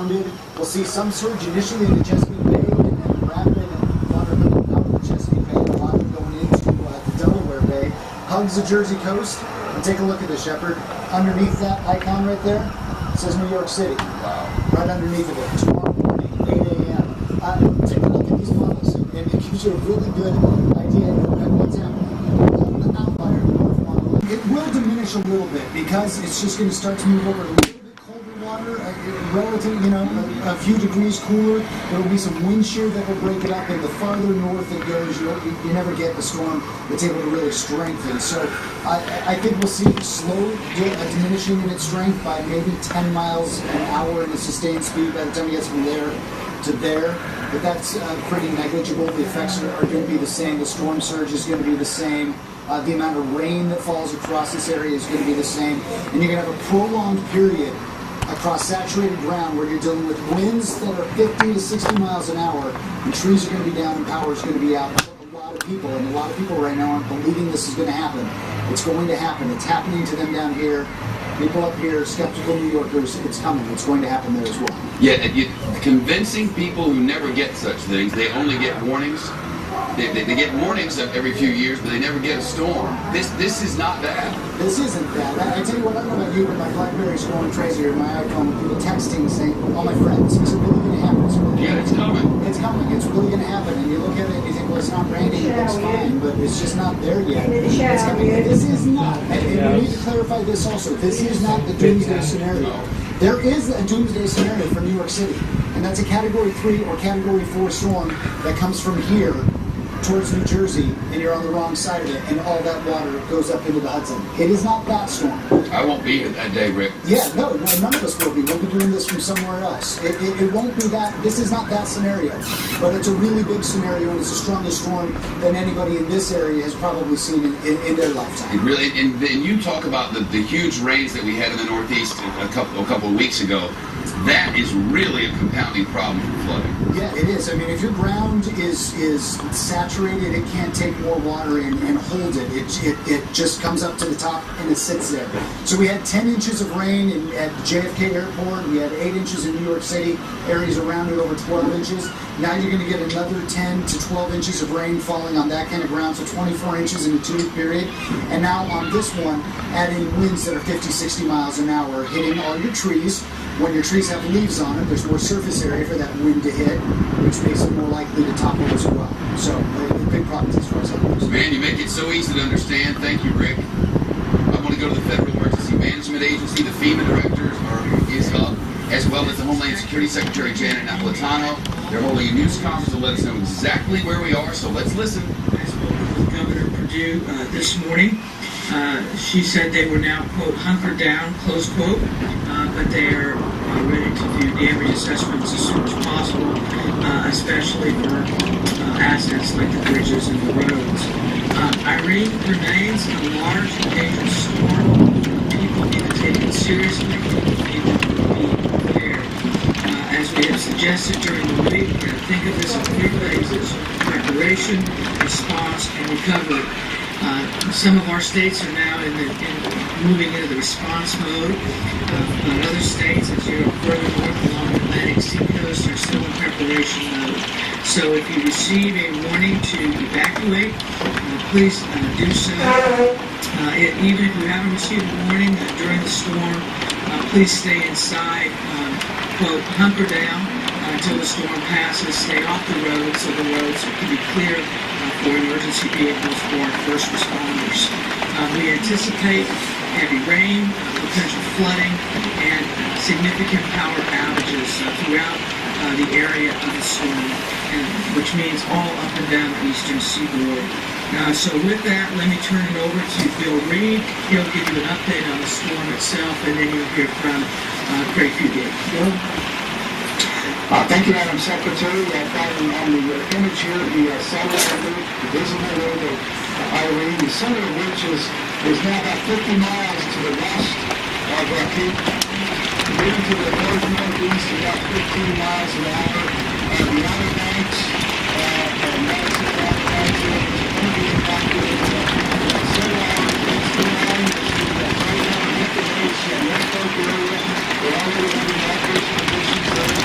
grounded. We'll see some surge initially in the Chesapeake Bay, and then rapid water coming out of the Chesapeake Bay, and a lot of it going into the Delaware Bay. Hugs the Jersey coast. And take a look at this, Shepard. Underneath that icon right there, it says New York City. Wow. Right underneath of it. Tomorrow morning, 8 a.m. Take a look at these models, and it gives you a really good idea of what's happening. The outlier north model. It will diminish a little bit because it's just going to start to move over a little bit colder water, relative, a few degrees cooler. There will be some wind shear that will break it up, and the farther north it goes, you never get the storm that's able to really strengthen. So I think we'll see slow diminishing in its strength by maybe 10 miles an hour in a sustained speed by the time it gets from there to there. But that's pretty negligible. The effects are going to be the same. The storm surge is going to be the same. The amount of rain that falls across this area is going to be the same. And you're going to have a prolonged period across saturated ground where you're dealing with winds that are 50 to 60 miles an hour, and trees are going to be down and power is going to be out. A lot of people right now aren't believing this is going to happen. It's going to happen. It's happening to them down here. People up here, skeptical New Yorkers, it's coming. It's going to happen there as well. Yeah, convincing people who never get such things, they only get warnings. They get warnings every few years, but they never get a storm. This is not bad. This isn't bad. I tell you what, I don't know about you, but my BlackBerry's going crazy, or my iPhone, people texting saying, all my friends, is it really going to happen? It's coming. It's coming. It's really going to happen. And you look at it and you think, well, it's not raining, it looks fine, but it's just not there yet. It's coming. This is not. And we need to clarify this also. This is not the doomsday scenario. There is a doomsday scenario for New York City, and that's a Category 3 or Category 4 storm that comes from here towards New Jersey, and you're on the wrong side of it, and all that water goes up into the Hudson. It is not that storm. I won't be here that day, Rick. Yeah, no, none of us will be. We'll be doing this from somewhere else. It won't be that. This is not that scenario, but it's a really big scenario, and it's the strongest storm than anybody in this area has probably seen in their lifetime. It really, and you talk about the huge rains that we had in the Northeast a couple of weeks ago. That is really a compounding problem for flooding. Yeah, it is. I mean, if your ground is saturated, it can't take more water and hold it. It just comes up to the top and it sits there. So we had 10 inches of rain at JFK Airport. We had 8 inches in New York City. Areas around it over 12 inches. Now you're going to get another 10 to 12 inches of rain falling on that kind of ground, so 24 inches in a 2-week period. And now on this one, adding winds that are 50, 60 miles an hour, hitting all your trees. When your trees have leaves on it, there's more surface area for that wind to hit, which makes it more likely to topple as well. So, big problems as far as that goes. Man, you make it so easy to understand. Thank you, Rick. I want to go to the Federal Emergency Management Agency. The FEMA director is up, as well as the Homeland Security Secretary Janet Napolitano. They're holding a news conference to let us know exactly where we are, so let's listen. I spoke with Governor Perdue this morning. She said they were now, quote, hunkered down, close quote, but they are ready to do damage assessments as soon as possible, especially for assets like the bridges and the roads. Irene remains a large and dangerous storm. People need to take it seriously. People need to be prepared. As we have suggested during the week, think of this in 3 phases: preparation, response, and recovery. Some of our states are now moving into the response mode. But other states, as you're further north along the Atlantic seacoast, are still in preparation mode. So if you receive a warning to evacuate, please do so. Even if you haven't received a warning during the storm, please stay inside. Quote, hunker down until the storm passes. Stay off the roads so the roads can be clear for emergency vehicles for our first responders. We anticipate heavy rain, potential flooding, and significant power outages throughout the area of the storm, which means all up and down the eastern seaboard. So with that, let me turn it over to Bill Reed. He'll give you an update on the storm itself, and then you'll hear from Craig Fugate. Bill? Thank you, Madam Secretary. I've got on the image here the satellite route, the visible road of Irene, the center of which is now about 50 miles to the west of Cape. Moving to the north-northeast about 15 miles an hour. The Outer Banks, Madison Outer Banks, is currently impacted. Center line, that's the line, the right now, Nicholas, Norfolk area. We're already under adverse conditions there.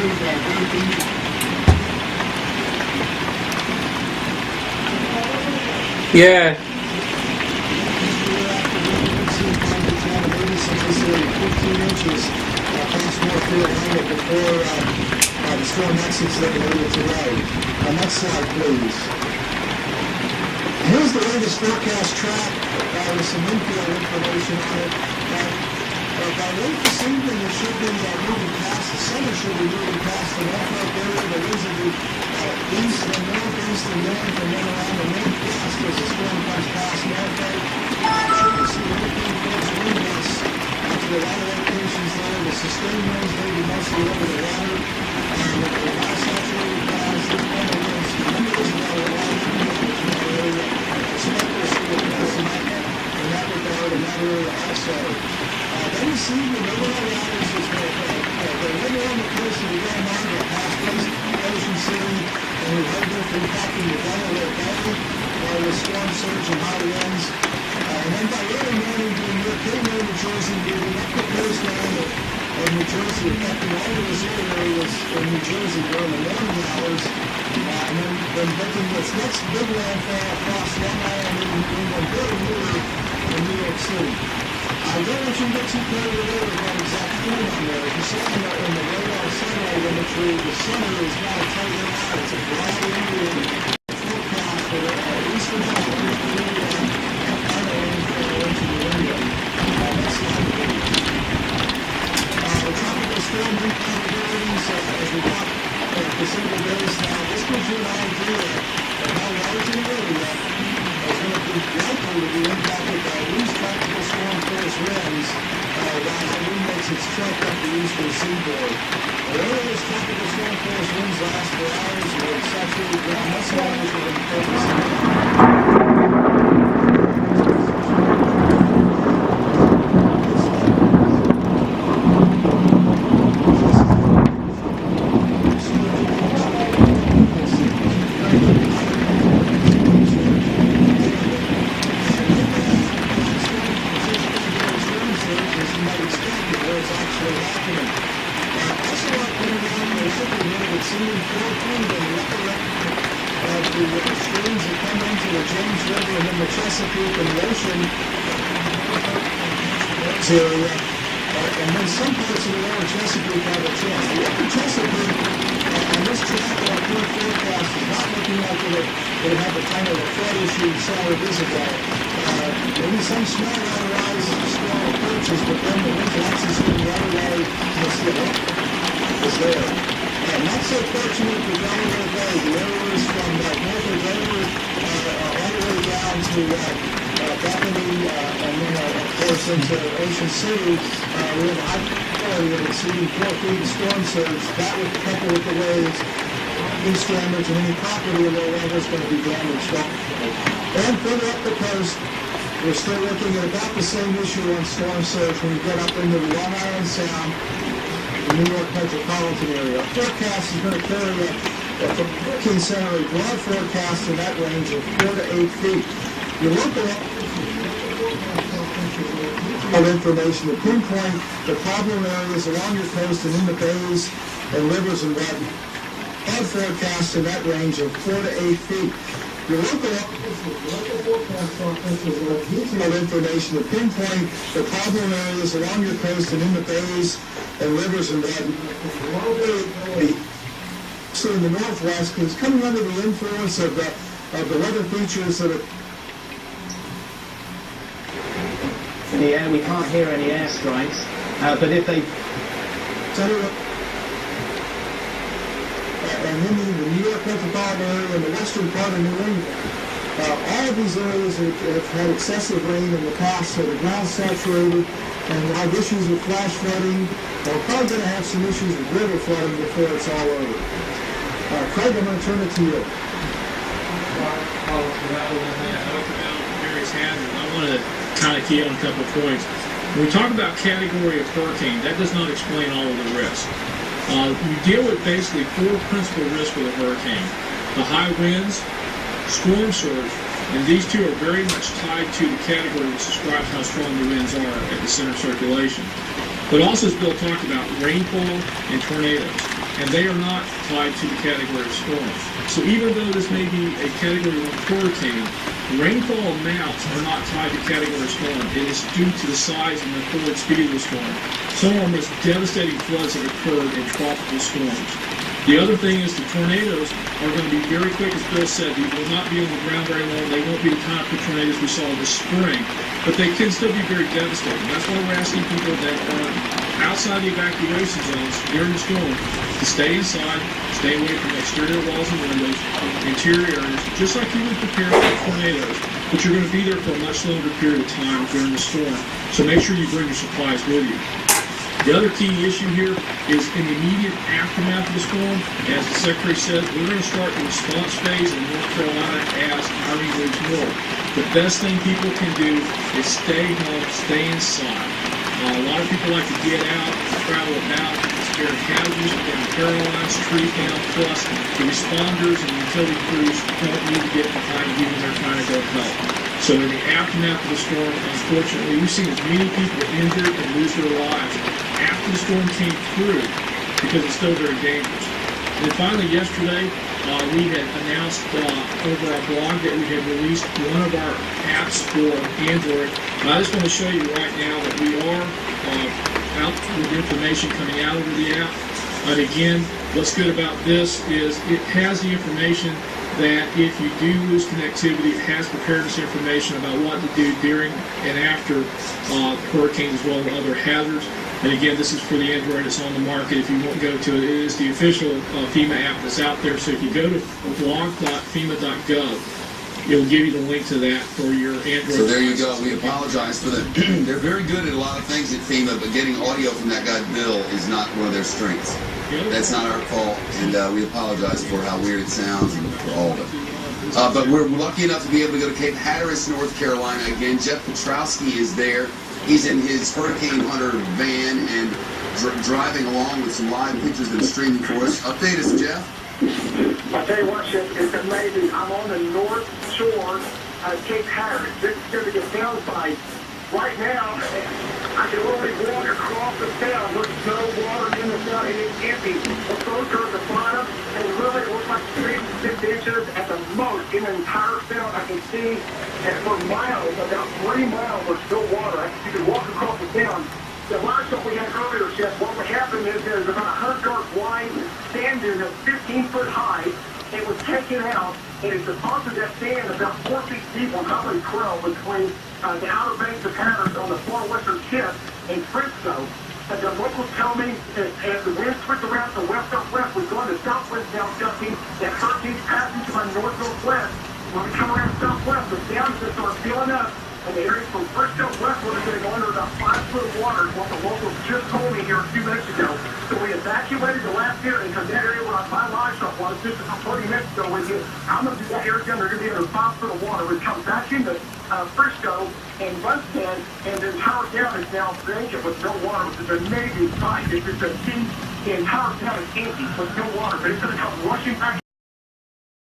very dangerous. Yeah. Before the storm exits later today. Next slide, please. Here's the latest forecast track with some infield information on it. By late this evening, it should be moving past, the center should be moving past the Norfolk area. There is a east and northeast and north, and then around the northwest as the storm comes past Norfolk. You see the hurricane force wind gusts to a lot of locations there. The sustained winds may be mostly over the water. The high saturated clouds, the winds, the winds are a lot of area. Expect to see a passing in that regard in that area also. Then you see the overall average is the wind on the coast of the Grand Line will pass west Ocean City and we're regular for impacting the Delaware Valley with storm surge and high winds. And then by early morning, being near Kilmore, New Jersey, moving up the coastline of New Jersey, affecting all the resort areas in New Jersey during the morning hours. And then making its next big landfall across Long Island into New England, very near in New York City. I don't want you to get too carried away with that exact point on there. If you saw in the radar satellite imagery, the center is not a tight line. It's a broad Indian forecast for eastern California and Idaho into New England. Next slide, please. The tropical storm probabilities, as we talk for several days now, this gives you an idea of how large an area is going to be likely to be impacted by these tropical storm force winds while the wind makes its trek up the eastern seaboard. Wherever those tropical storm force winds last for hours or saturate ground, that's how much we're going to focus on. Area, and then some parts of the lower Chesapeake have a chance. The upper Chesapeake, on this track of our current forecast, is not looking like it'll have the kind of a flood issue you saw with Isabel. Maybe some small water rise, small approaches, but then the winds will actually swing the other way, and you'll see it is there. Not so fortunate for Delaware Bay. The areas from north of Delaware all the way down to Bethany, and then, of course, into Ocean City, we have a high probability of exceeding 4 feet of storm surge. That would couple with the waves, east damage, and any property in low level is going to be damaged. And further up the coast, we're still looking at about the same issue on storm surge when we get up into the Long Island Sound, the New York metropolitan area. Our forecast is going to carry from Hurricane Center a broad forecast in that range of 4 to 8 feet. Your local information to pinpoint the problem areas along your coast and in the bays and rivers and what are forecast in that range of 4 to 8 feet. Your local forecast office will detailed information to pinpoint the problem areas along your coast and in the bays and rivers and what so in the northwest is coming under the influence of the weather features that are in the air. We can't hear any airstrikes, but if they and then the New York metropolitan area and the western part of New England, all of these areas have had excessive rain in the past, so the ground's saturated, and we'll have issues with flash flooding. We're probably going to have some issues with river flooding before it's all over. Craig, I'm going to turn it to you. I want to kind of key on a couple of points. When we talk about category of hurricane, that does not explain all of the risk. You deal with basically 4 principal risks with a hurricane. The high winds, storm surge, and these 2 are very much tied to the category which describes how strong the winds are at the center of circulation. But also, as Bill talked about, rainfall and tornadoes. and they are not tied to the category of storm. So even though this may be a category 1 hurricane, rainfall amounts are not tied to category storm. It is due to the size and the forward speed of the storm. Some of our most devastating floods have occurred in tropical storms. The other thing is the tornadoes are going to be very quick, as Bill said. They will not be on the ground very long. They won't be the kind of tornadoes we saw this spring, but they can still be very devastating. That's why we're asking people that are outside the evacuation zones during the storm to stay inside, stay away from exterior walls and windows, interior areas, just like you would prepare for tornadoes, but you're going to be there for a much longer period of time during the storm. So make sure you bring your supplies with you. The other key issue here is in the immediate aftermath of the storm, as the Secretary said, we're going to start the response phase in North Carolina as Irene moves north. The best thing people can do is stay home, stay inside. A lot of people like to get out, travel about, it's very hazardous down Caroline's, trees down, plus the responders and utility crews don't need to get behind you when they're trying to go help. So in the aftermath of the storm, unfortunately, we've seen as many people injured and lose their lives after the storm came through because it's still very dangerous. And then finally, yesterday, we had announced over our blog that we had released one of our apps for Android. And I just want to show you right now that we are out with information coming out over the app. And again, what's good about this is it has the information that if you do lose connectivity, it has preparedness information about what to do during and after hurricanes as well as other hazards. And again, this is for the Android. It's on the market. If you won't go to it, it is the official FEMA app that's out there. So if you go to blog.fema.gov, it'll give you the link to that for your Android. So there you go. We apologize for that. They're very good at a lot of things at FEMA, but getting audio from that guy Bill is not one of their strengths. That's not our fault, and we apologize for how weird it sounds and for all of it. But we're lucky enough to be able to go to Cape Hatteras, North Carolina again. Jeff Petrowski is there. He's in his Hurricane Hunter van and driving along with some live pictures that are streaming for us. Update us, Jeff. I'll tell you what, Chip, it's amazing. I'm on the north shore of Cape Hatteras. This is going to get downside. Right now, I can only walk across the town. There's no water in the town. It is empty. The boats are at the bottom, and really it looks like 3 to 6 inches at the most in the entire town. I can see that for miles, about 3 miles, there's still water. You can walk across the town. The last one we had earlier, Chef, what would happen is there's about 100 yards wide sand dune that's 15 foot high. It was taken out, and it's deposited that sand about 4 feet deep on Holly Crow between the outer banks of Hatteras on the far western tip and Frisco. And the locals tell me that as the wind switched around to west-southwest, we're going to southwest now, Justin, that hurricane's passing to my north-northwest. When we come around southwest, the sound is going to start filling up. And the area from Frisco westward is going to go under about 5 foot of water, what the locals just told me here a few minutes ago. So we evacuated the last area because that area where my livestock was just about 30 minutes ago with you. I'm going to do that area down. They're going to be under 5 foot of water. We come back into Frisco and Bunstead, and the entire town is now vacant with no water, which is an amazing sight. It's just a deep, the entire town is empty with no water, but it's going to come rushing back